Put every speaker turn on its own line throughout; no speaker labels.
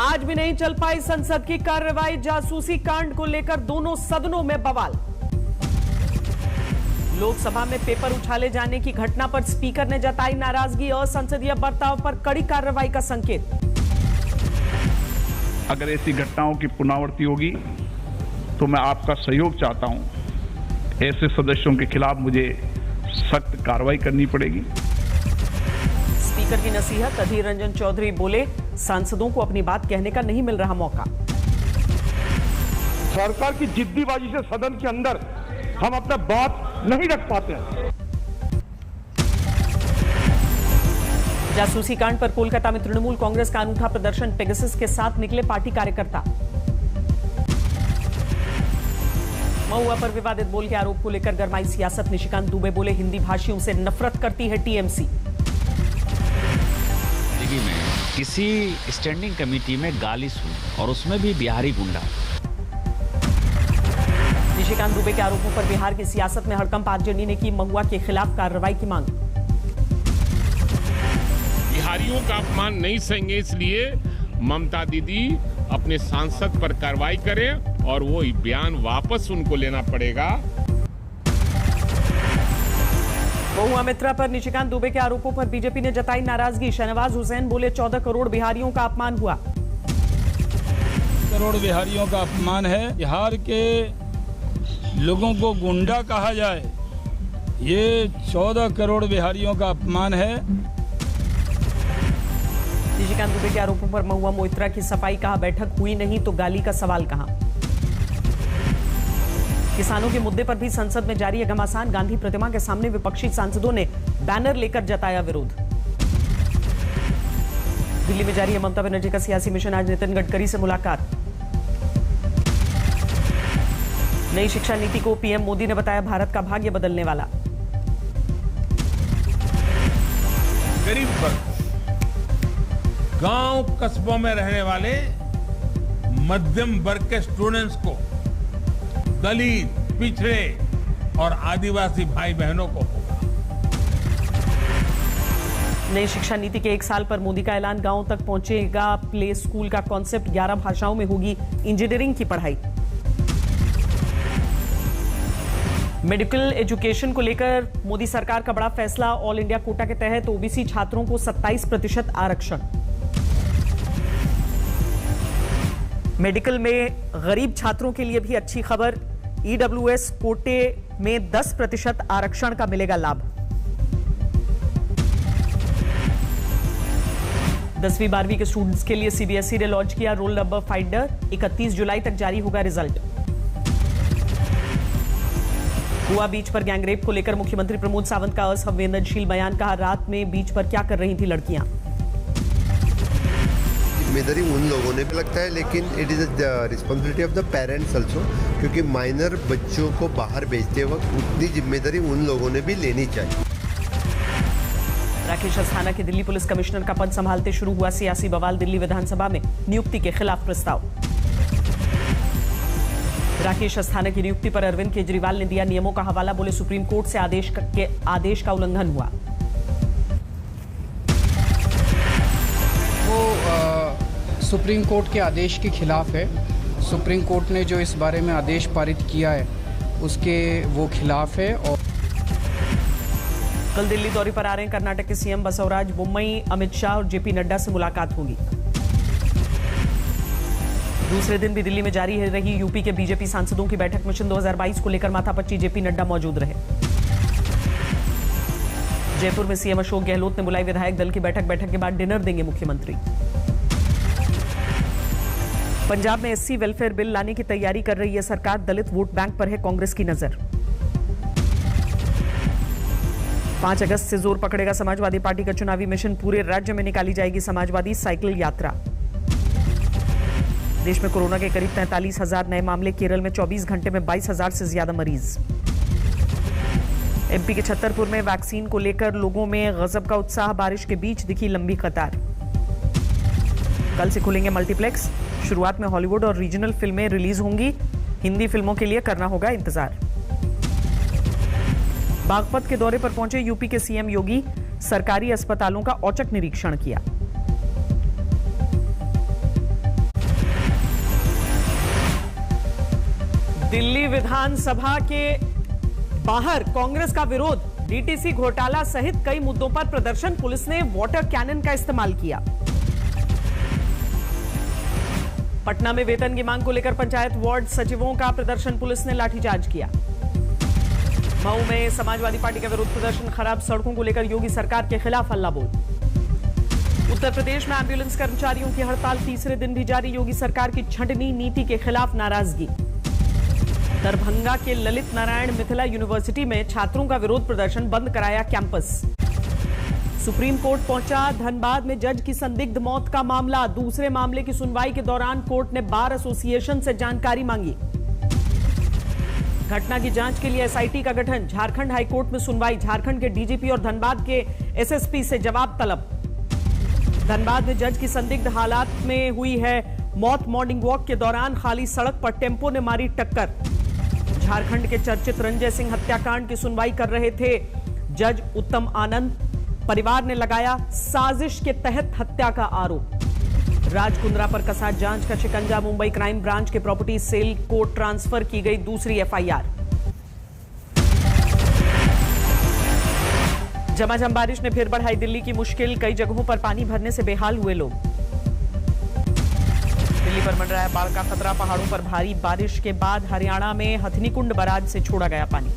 आज भी नहीं चल पाई संसद की कार्रवाई। जासूसी कांड को लेकर दोनों सदनों में बवाल। लोकसभा में पेपर उछाले जाने की घटना पर स्पीकर ने जताई नाराजगी। असंसदीय बर्ताव पर कड़ी कार्रवाई का संकेत।
अगर ऐसी घटनाओं की पुनरावृत्ति होगी तो मैं आपका सहयोग चाहता हूं। ऐसे सदस्यों के खिलाफ मुझे सख्त कार्रवाई करनी पड़ेगी।
स्पीकर की नसीहत। अधीर रंजन चौधरी बोले, सांसदों को अपनी बात कहने का नहीं मिल रहा मौका।
सरकार की जिद्दीबाजी से सदन के अंदर हम अपना बात नहीं रख पाते हैं।
जासूसी कांड पर कोलकाता में तृणमूल कांग्रेस का अनूठा प्रदर्शन। पेगासस के साथ निकले पार्टी कार्यकर्ता। महुआ पर विवादित बोल के आरोप को लेकर गरमाई सियासत। निशिकांत दुबे बोले, हिंदी भाषियों से नफरत करती है टीएमसी।
में किसी स्टैंडिंग कमेटी में गाली सुनी और उसमें भी बिहारी गुंडा।
निशिकांत दुबे के आरोपों पर बिहार की सियासत में हड़कंप। आरजेडी ने की महुआ के खिलाफ कार्रवाई की मांग।
बिहारियों का अपमान नहीं सहेंगे, इसलिए ममता दीदी अपने सांसद पर कार्रवाई करें और वो बयान वापस उनको लेना पड़ेगा।
महुआ मित्रा पर निशिकांत दुबे के आरोपों पर बीजेपी ने जताई नाराजगी। शहनवाज हुसैन बोले, 14 करोड़ बिहारियों का अपमान हुआ।
करोड़ बिहारियों का अपमान है। बिहार के लोगों को गुंडा कहा जाए, ये 14 करोड़ बिहारियों का अपमान है।
निशिकांत दुबे के आरोपों पर महुआ मोइत्रा की सफाई। कहा, बैठक हुई नहीं तो गाली का सवाल कहां। किसानों के मुद्दे पर भी संसद में जारी है घमासान। गांधी प्रतिमा के सामने विपक्षी सांसदों ने बैनर लेकर जताया विरोध। दिल्ली में जारी है ममता बनर्जी का सियासी मिशन। आज नितिन गडकरी से मुलाकात। नई शिक्षा नीति को पीएम मोदी ने बताया भारत का भाग्य बदलने वाला।
गरीब वर्ग, गांव कस्बों में रहने वाले मध्यम वर्ग के स्टूडेंट्स को, दलित, पिछड़े और आदिवासी भाई बहनों को होगा।
नई शिक्षा नीति के 1 साल पर मोदी का ऐलान। गांव तक पहुंचेगा प्ले स्कूल का कॉन्सेप्ट। 11 भाषाओं में होगी इंजीनियरिंग की पढ़ाई। मेडिकल एजुकेशन को लेकर मोदी सरकार का बड़ा फैसला। ऑल इंडिया कोटा के तहत ओबीसी छात्रों को 27% आरक्षण। मेडिकल में गरीब छात्रों के लिए भी अच्छी खबर। ईडब्ल्यूएस कोटे में 10% आरक्षण का मिलेगा लाभ। 10वीं 12वीं के स्टूडेंट्स के लिए सीबीएसई ने लॉन्च किया रोल नंबर फाइंडर। 31 जुलाई तक जारी होगा रिजल्ट। गोवा बीच पर गैंगरेप को लेकर मुख्यमंत्री प्रमोद सावंत का असंवेदनशील बयान। कहा, रात में बीच पर क्या कर रही थी लड़कियां।
जिम्मेदारी उन लोगों ने भी लगता है, लेकिन it is the responsibility of the parents also, क्योंकि माइनर बच्चों को बाहर भेजते वक्त उतनी जिम्मेदारी उन लोगों ने भी लेनी चाहिए।
राकेश अस्थाना के दिल्ली पुलिस कमिश्नर का पद संभालते शुरू हुआ सियासी बवाल। दिल्ली विधानसभा में नियुक्ति के खिलाफ प्रस्ताव। राकेश अस्थाना की नियुक्ति पर अरविंद केजरीवाल ने दिया नियमों का हवाला। बोले, सुप्रीम कोर्ट से आदेश का उल्लंघन हुआ।
सुप्रीम कोर्ट के आदेश के खिलाफ है। सुप्रीम कोर्ट ने जो इस बारे में आदेश पारित किया है उसके वो खिलाफ है। और
कल दिल्ली दौरे पर आ रहे हैं कर्नाटक के सीएम बसवराज बोम्मई। अमित शाह और जेपी नड्डा से मुलाकात होगी। दूसरे दिन भी दिल्ली में जारी रही यूपी के बीजेपी सांसदों की बैठक। मिशन 2022 को लेकर माथापच्ची। जेपी नड्डा मौजूद रहे। जयपुर में सीएम अशोक गहलोत ने बुलाई विधायक दल की बैठक। बैठक के बाद डिनर देंगे मुख्यमंत्री। पंजाब में एससी वेलफेयर बिल लाने की तैयारी कर रही है सरकार। दलित वोट बैंक पर है कांग्रेस की नजर। 5 अगस्त से जोर पकड़ेगा समाजवादी पार्टी का चुनावी मिशन। पूरे राज्य में निकाली जाएगी समाजवादी साइकिल यात्रा। देश में कोरोना के करीब 43,000 नए मामले। केरल में 24 घंटे में 22,000 से ज्यादा मरीज। एमपी के छतरपुर में वैक्सीन को लेकर लोगों में गजब का उत्साह। बारिश के बीच दिखी लंबी कतार। कल से खुलेंगे मल्टीप्लेक्स। शुरुआत में हॉलीवुड और रीजनल फिल्में रिलीज होंगी। हिंदी फिल्मों के लिए करना होगा इंतजार। बागपत के दौरे पर पहुंचे यूपी के सीएम योगी। सरकारी अस्पतालों का औचक निरीक्षण किया। दिल्ली विधानसभा के बाहर कांग्रेस का विरोध, डीटीसी घोटाला सहित कई मुद्दों पर प्रदर्शन, पुलिस ने वाटर कैनन का इस्तेमाल किया। पटना में वेतन की मांग को लेकर पंचायत वार्ड सचिवों का प्रदर्शन, पुलिस ने लाठीचार्ज किया। मऊ में समाजवादी पार्टी का विरोध प्रदर्शन, खराब सड़कों को लेकर योगी सरकार के खिलाफ हल्ला बोल। उत्तर प्रदेश में एम्बुलेंस कर्मचारियों की हड़ताल तीसरे दिन भी जारी, योगी सरकार की छंटनी नीति के खिलाफ नाराजगी। दरभंगा के ललित नारायण मिथिला यूनिवर्सिटी में छात्रों का विरोध प्रदर्शन, बंद कराया कैंपस। सुप्रीम कोर्ट पहुंचा धनबाद में जज की संदिग्ध मौत का मामला, दूसरे मामले की सुनवाई के दौरान कोर्ट ने बार एसोसिएशन से जानकारी मांगी। घटना की जांच के लिए एसआईटी का गठन, झारखंड हाईकोर्ट में सुनवाई, झारखंड के डीजीपी और धनबाद के एसएसपी से जवाब तलब। धनबाद में जज की संदिग्ध हालात में हुई है मौत, मॉर्निंग वॉक के दौरान खाली सड़क पर टेम्पो ने मारी टक्कर। झारखंड के चर्चित रंजय सिंह हत्याकांड की सुनवाई कर रहे थे जज उत्तम आनंद, परिवार ने लगाया साजिश के तहत हत्या का आरोप। राजकुंद्रा पर कसा जांच का शिकंजा, मुंबई क्राइम ब्रांच के प्रॉपर्टी सेल को ट्रांसफर की गई दूसरी एफआईआर। झमाझम बारिश ने फिर बढ़ाई दिल्ली की मुश्किल, कई जगहों पर पानी भरने से बेहाल हुए लोग। दिल्ली पर मंडराया बाढ़ का खतरा, पहाड़ों पर भारी बारिश के बाद हरियाणा में हथनीकुंड बराज से छोड़ा गया पानी।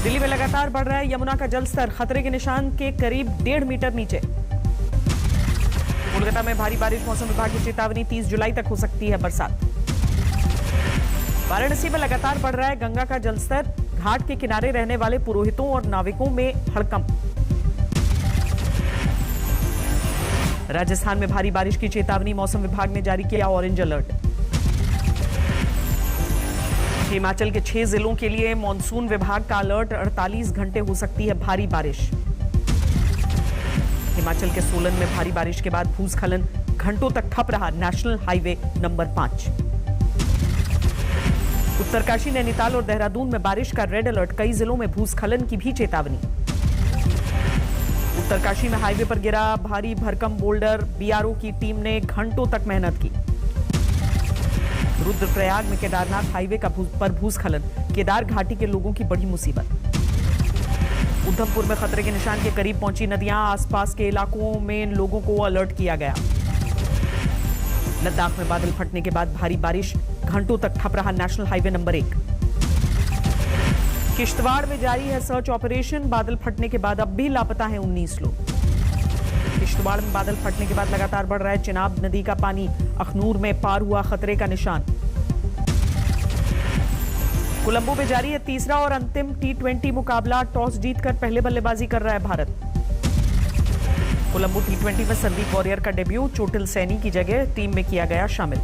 दिल्ली में लगातार बढ़ रहा है यमुना का जलस्तर, खतरे के निशान के करीब 1.5 मीटर नीचे। कोलकाता में भारी बारिश, मौसम विभाग की चेतावनी, 30 जुलाई तक हो सकती है बरसात। वाराणसी में लगातार बढ़ रहा है गंगा का जलस्तर, घाट के किनारे रहने वाले पुरोहितों और नाविकों में हड़कंप। राजस्थान में भारी बारिश की चेतावनी, मौसम विभाग ने जारी किया ऑरेंज अलर्ट। हिमाचल के 6 जिलों के लिए मॉनसून विभाग का अलर्ट, 48 घंटे हो सकती है भारी बारिश। हिमाचल के सोलन में भारी बारिश के बाद भूस्खलन, घंटों तक ठप रहा national highway number 5। Uttarkashi, Nainital और देहरादून में बारिश का रेड अलर्ट, कई जिलों में भूस्खलन की भी चेतावनी। उत्तरकाशी में हाईवे पर गिरा भारी भरकम बोल्डर, बीआरओ की टीम ने घंटों तक मेहनत की। रुद्रप्रयाग में केदारनाथ हाईवे पर भूस्खलन, केदार घाटी के लोगों की बड़ी मुसीबत। उधमपुर में खतरे के निशान के करीब पहुंची नदियां, आसपास के इलाकों में लोगों को अलर्ट किया गया। लद्दाख में बादल फटने के बाद भारी बारिश, घंटों तक ठप रहा नेशनल हाईवे नंबर 1। किश्तवाड़ में जारी है सर्च ऑपरेशन, बादल फटने के बाद अब भी लापता हैं 19 लोग। किश्तवाड़ में बादल फटने के बाद लगातार बढ़ रहा है चिनाब नदी का पानी, अखनूर में पार हुआ खतरे का निशान। कोलंबो में जारी है तीसरा और अंतिम T20 मुकाबला, टॉस जीतकर पहले बल्लेबाजी कर रहा है भारत। कोलंबो T20 में संदीप वॉरियर का डेब्यू, चोटिल सैनी की जगह टीम में किया गया शामिल।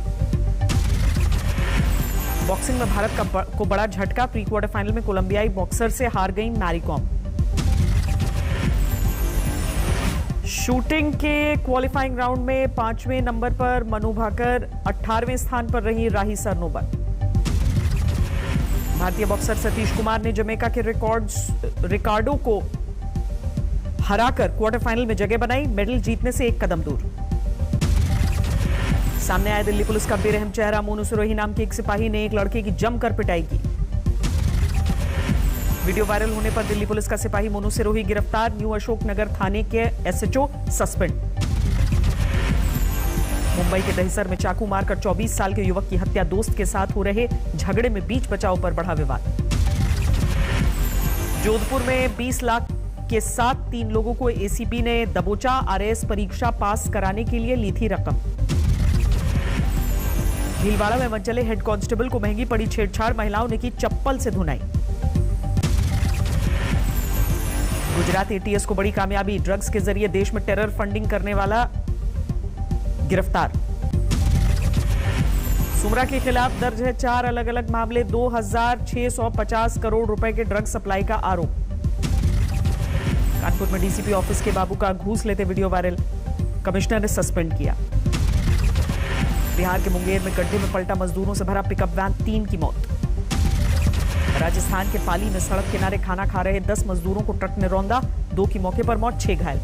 बॉक्सिंग में भारत को बड़ा झटका, प्री क्वार्टर फाइनल में कोलंबियाई बॉक्सर से हार गई मैरी कॉम। शूटिंग के क्वालिफाइंग राउंड में 5वें नंबर पर मनु भाकर, 18वें स्थान पर रही राही सरनोबत। भारतीय बॉक्सर सतीश कुमार ने जमैका के रिकार्डो को हराकर क्वार्टर फाइनल में जगह बनाई, मेडल जीतने से 1 कदम दूर। सामने आया दिल्ली पुलिस का बेरहम चेहरा, मोनू सिरोही नाम के एक सिपाही ने एक लड़के की जमकर पिटाई की। वीडियो वायरल होने पर दिल्ली पुलिस का सिपाही मोनू सिरोही गिरफ्तार, न्यू अशोक नगर थाने के एसएचओ सस्पेंड। मुंबई के दहिसर में चाकू मारकर 24 साल के युवक की हत्या, दोस्त के साथ हो रहे झगड़े में बीच बचाव पर बढ़ा विवाद। जोधपुर में 20 लाख के साथ 3 लोगों को एसीपी ने दबोचा, आरएएस परीक्षा पास कराने के लिए ली थी रकम। भीलवाड़ा में मंचले हेड कांस्टेबल को महंगी पड़ी छेड़छाड़, महिलाओं ने की चप्पल से धुनाई। गुजरात एटीएस को बड़ी कामयाबी, ड्रग्स के जरिए देश में टेरर फंडिंग करने वाला गिरफ्तार। सुमरा के खिलाफ दर्ज है 4 अलग अलग मामले, 2650 करोड़ रुपए के ड्रग सप्लाई का आरोप। कानपुर में डीसीपी ऑफिस के बाबू का घूस लेते वीडियो वायरल, कमिश्नर ने सस्पेंड किया। बिहार के मुंगेर में गड्ढे में पलटा मजदूरों से भरा पिकअप वैन, 3 की मौत। राजस्थान के पाली में सड़क किनारे खाना खा रहे 10 मजदूरों को ट्रक ने रौंदा, 2 की मौके पर मौत, 6 घायल।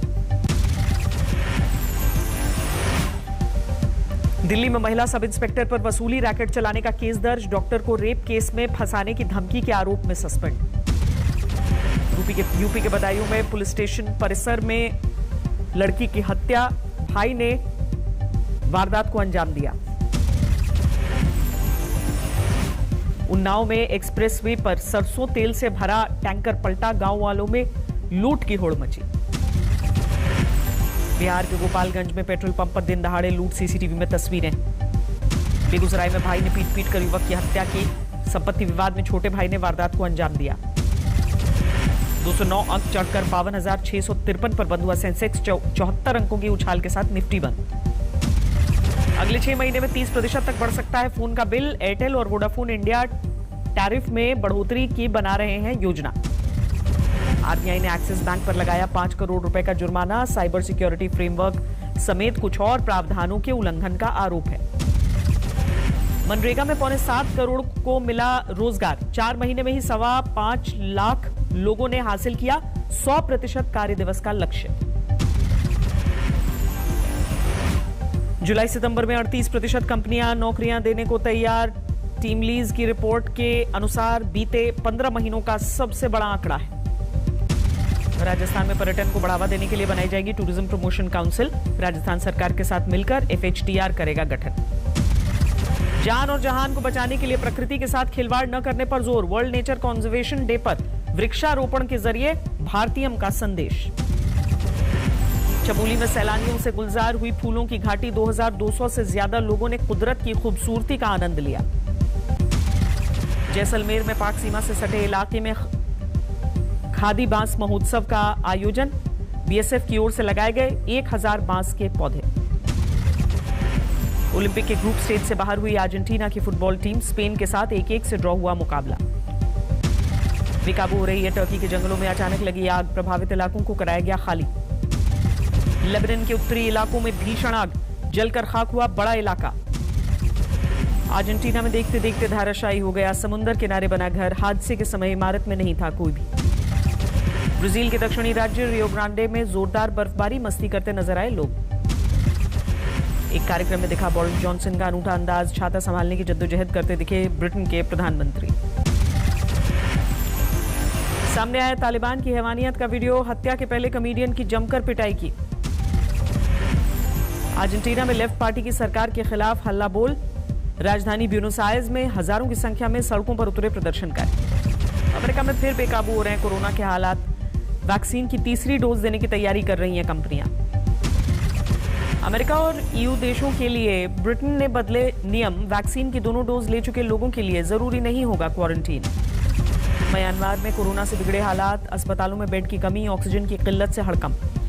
दिल्ली में महिला सब इंस्पेक्टर पर वसूली रैकेट चलाने का केस दर्ज। डॉक्टर को रेप केस में फंसाने की धमकी के आरोप में सस्पेंड। यूपी के बदायूं में पुलिस स्टेशन परिसर में लड़की की हत्या, भाई ने वारदात को अंजाम दिया। उन्नाव में एक्सप्रेसवे पर सरसों तेल से भरा टैंकर पलटा, गांव वालों में लूट की होड़ मची। बिहार के गोपालगंज में पेट्रोल पंप पर दिन दहाड़े लूट, सीसीटीवी में तस्वीरें। बेगूसराय में भाई ने पीट कर युवक की हत्या की। संपत्ति विवाद में छोटे भाई ने वारदात को अंजाम दिया। 209 अंक चढ़कर 52,653 पर बंद हुआ सेंसेक्स। 74 अंकों की उछाल के साथ निफ्टी बंद। अगले 6 महीने में 30% तक बढ़ सकता है फोन का बिल। एयरटेल और वोडाफोन इंडिया टैरिफ में बढ़ोतरी की बना रहे हैं योजना। आरबीआई ने एक्सिस बैंक पर लगाया 5 करोड़ रुपए का जुर्माना। साइबर सिक्योरिटी फ्रेमवर्क समेत कुछ और प्रावधानों के उल्लंघन का आरोप है। मनरेगा में 7.25 करोड़ को मिला रोजगार। 4 महीने में ही 5.25 लाख लोगों ने हासिल किया 100% कार्य दिवस का लक्ष्य। जुलाई सितंबर में 38% कंपनियां नौकरियां देने को तैयार। टीम लीज की रिपोर्ट के अनुसार बीते 15 महीनों का सबसे बड़ा आंकड़ा है। राजस्थान में पर्यटन को बढ़ावा देने के लिए बनाई जाएगी टूरिज्म प्रमोशन काउंसिल। राजस्थान सरकार के साथ मिलकर FHTR करेगा गठन। जान और जहान को बचाने के लिए प्रकृति के साथ खिलवाड़ न करने पर जोर। वर्ल्ड नेचर कंजर्वेशन डे पर वृक्षारोपण के जरिए भारतीयम का संदेश। चमोली में सैलानियों से गुलजार हुई फूलों की घाटी। 2200 से ज्यादा लोगों ने कुदरत की खूबसूरती का आनंद लिया। जैसलमेर में पाक सीमा से सटे इलाके में खादी बांस महोत्सव का आयोजन। बीएसएफ की ओर से लगाए गए 1000 बांस के पौधे। ओलंपिक के ग्रुप स्टेज से बाहर हुई अर्जेंटीना की फुटबॉल टीम। स्पेन के साथ 1-1 से ड्रॉ हुआ मुकाबला। बेकाबू हो रही है टर्की के जंगलों में अचानक लगी आग। प्रभावित इलाकों को कराया गया खाली। लेबनान के उत्तरी इलाकों में भीषण आग, जलकर खाक हुआ बड़ा इलाका। अर्जेंटीना में देखते देखते धाराशायी हो गया समुद्र किनारे बना घर। हादसे के समय इमारत में नहीं था कोई भी। ब्राजील के दक्षिणी राज्य रियो ग्रांडे में जोरदार बर्फबारी, मस्ती करते नजर आए लोग। एक कार्यक्रम में दिखा बोरिस जॉनसन का अनूठा अंदाज। छाता संभालने की जद्दोजहद करते दिखे ब्रिटेन के प्रधानमंत्री। सामने आया तालिबान की हैवानियत का वीडियो। हत्या के पहले कॉमेडियन की जमकर पिटाई की। अर्जेंटीना में लेफ्ट पार्टी की सरकार के खिलाफ हल्ला बोल। राजधानी ब्यूनोस आयर्स में हजारों की संख्या में सड़कों पर उतरे प्रदर्शनकारी। अमेरिका में फिर बेकाबू हो रहे हैं कोरोना के हालात। वैक्सीन की तीसरी डोज देने की तैयारी कर रही हैं कंपनियां। अमेरिका और EU देशों के लिए ब्रिटेन ने बदले नियम। वैक्सीन की दोनों डोज ले चुके लोगों के लिए जरूरी नहीं होगा क्वारंटीन। म्यांमार में कोरोना से बिगड़े हालात। अस्पतालों में बेड की कमी, ऑक्सीजन की किल्लत से हड़कंप।